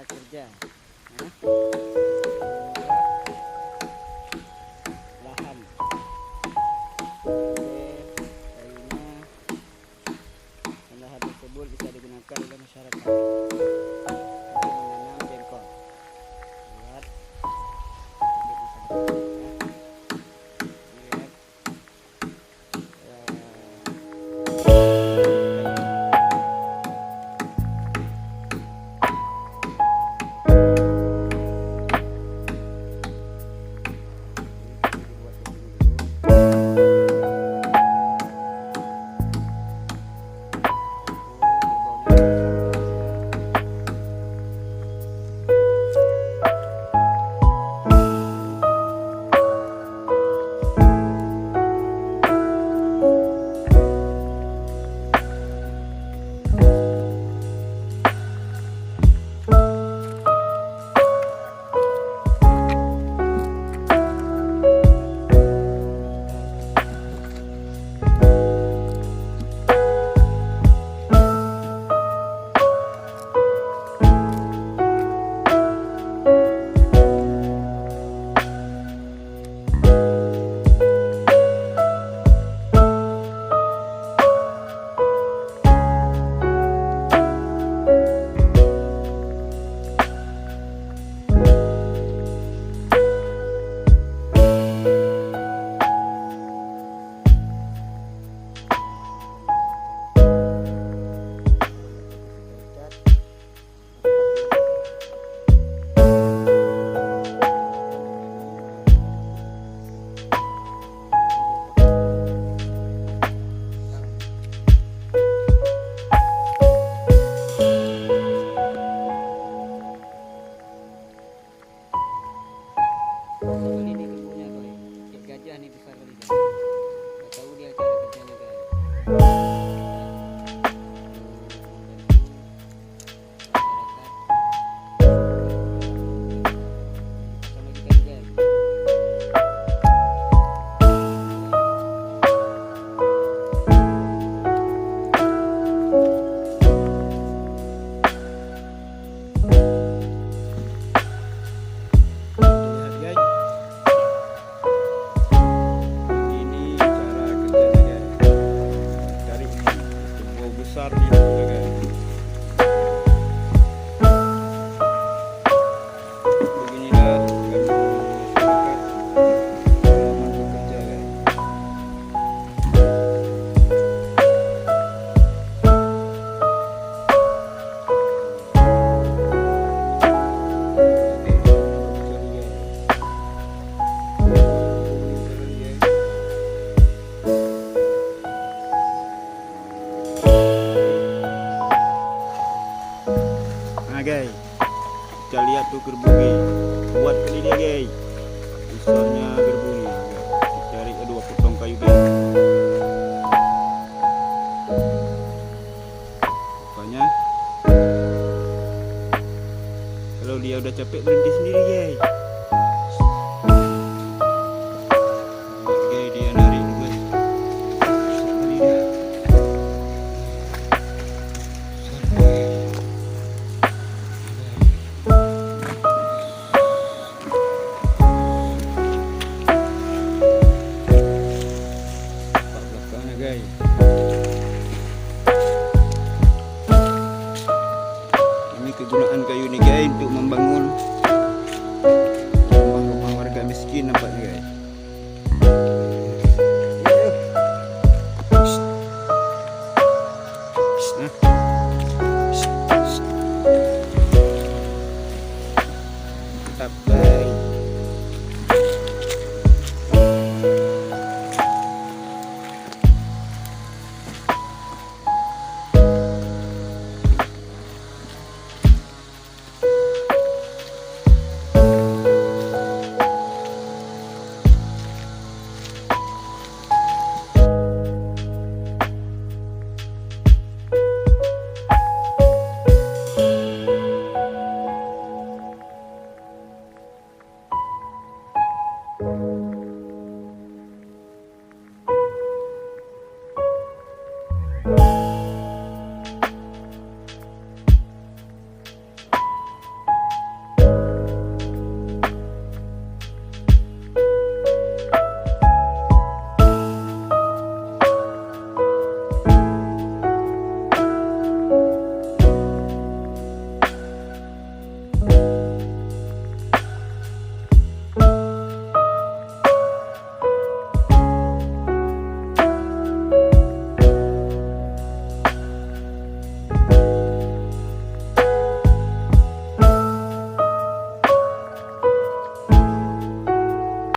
kerja. Nah, lahan. Kayunya dan lahan tersebut bisa digunakan oleh masyarakat untuk menanam jengkol. Lihat, lihat. Ini di kebunnya guys, kayak gajah nih besar kali guys. Gak tahu dia cara kerjanya guys. Sama kita guys. Besar nih guys. Beginilah masyarakat bekerja guys. Nah guys, kita lihat tuh gerbungnya, buat kali dia guys, besarnya gerbungnya guys. Kita cari 2 potong kayu guys. Pokoknya kalau dia udah capek berhenti sendiri guys. Lihat guys, dia narik guys. Ini dia. Guys, ini kegunaan kayu ini guys untuk membangun rumah-rumah warga miskin nampaknya guys. Mantap guys.